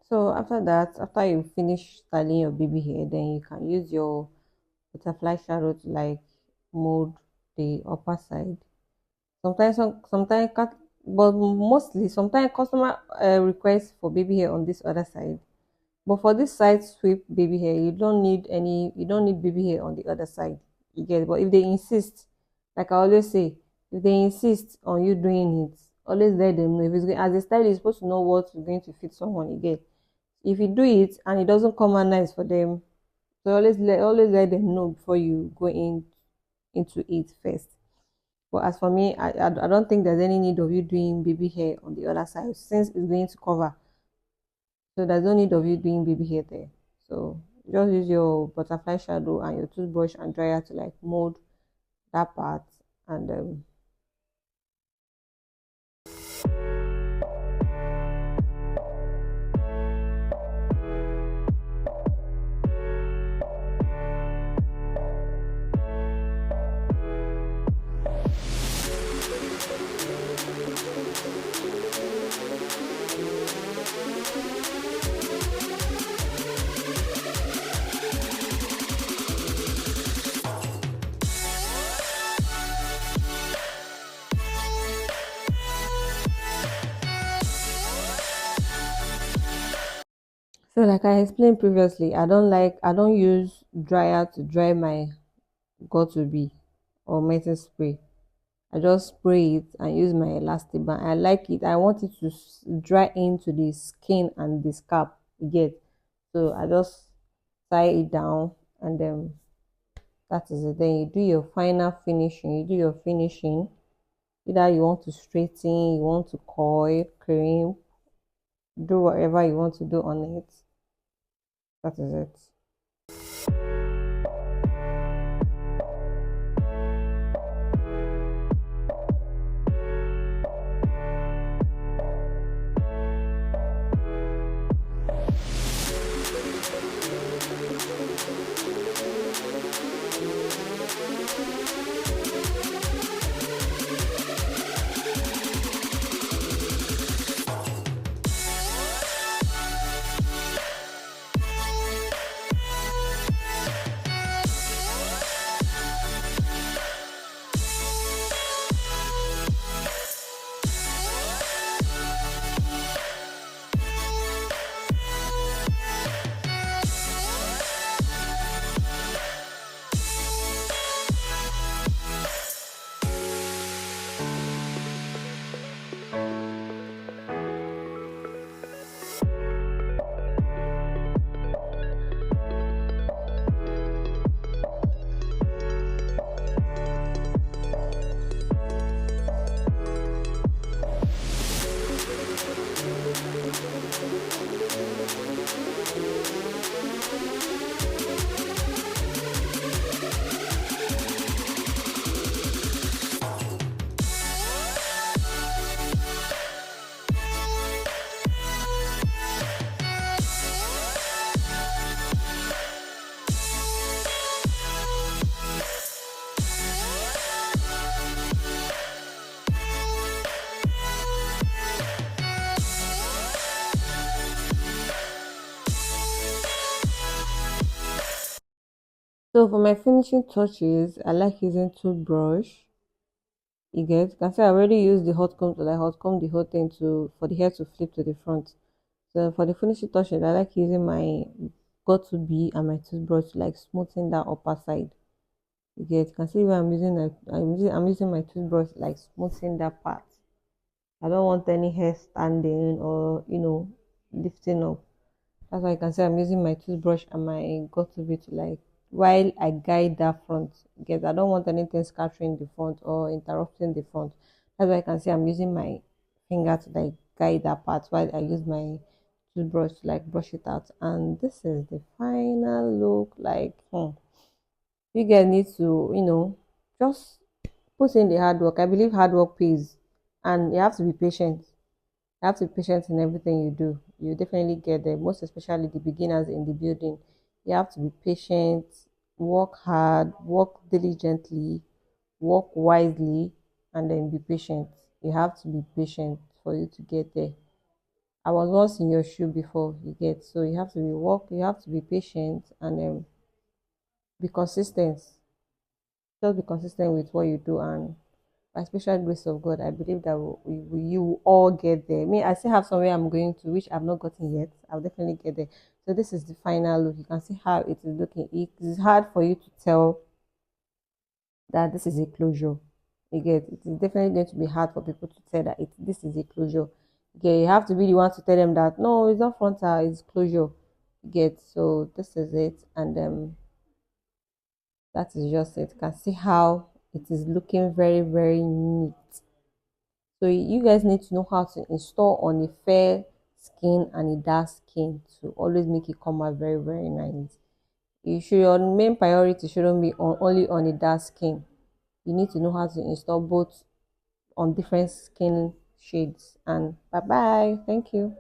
So after that, after you finish styling your baby hair, then you can use your butterfly shadow to like mold the upper side. Sometimes but mostly sometimes customer request for baby hair on this other side. But for this side sweep baby hair, you don't need baby hair on the other side. You get it? But if they insist, like I always say, if they insist on you doing it, always let them know. If it's going, as a stylist, you're supposed to know what's going to fit someone again. If you do it and it doesn't come out nice for them, so always let them know before you go into it first. But as for me, I don't think there's any need of you doing baby hair on the other side since it's going to cover. So there's no need of you doing baby hair there. So just use your butterfly shadow and your toothbrush and dryer to like mold that part and so like I explained previously, I don't use dryer to dry my got to be or medicine spray. I just spray it and use my elastic band. I like it. I want it to dry into the skin and the scalp. You get. So I just tie it down and then that is it. Then you do your final finishing. You do your finishing. Either you want to straighten, you want to coil, cream, do whatever you want to do on it. That is it. So for my finishing touches, I like using toothbrush. You can say I already used the hot comb to like hot comb the whole thing to for the hair to flip to the front. So for the finishing touches, I like using my got to be and my toothbrush to like smoothing that upper side. You can see where I'm using my toothbrush like smoothing that part. I don't want any hair standing or lifting up. That's why you can say I'm using my toothbrush and my got to be to like while I guide that front. Because I don't want anything scattering the front or interrupting the front. That's why I can say I'm using my finger to like guide that part while I use my toothbrush to like brush it out. And this is the final look. Like, you guys need to, just put in the hard work. I believe hard work pays, and you have to be patient. You have to be patient in everything you do. You definitely get there, most especially the beginners in the building. You have to be patient, work hard, work diligently, work wisely, and then be patient. You have to be patient for you to get there. I was once in your shoe before, you get. So you have to be patient and be consistent. Just be consistent with what you do, and by special grace of God, I believe that you will all get there. I mean, I still have somewhere I'm going to, which I've not gotten yet. I'll definitely get there. So this is the final look. You can see how it is looking. It is hard for you to tell that this is a closure. You get, it is definitely going to be hard for people to tell that this is a closure. Okay, you have to be the one to tell them that no, it's not frontal, it's closure. You get, so this is it, and that is just it. You can see how it is looking very, very neat. So you guys need to know how to install on a fair skin and a dark skin to always make it come out very, very nice. Your main priority shouldn't be only on a dark skin. You need to know how to install both on different skin shades. And bye bye. Thank you.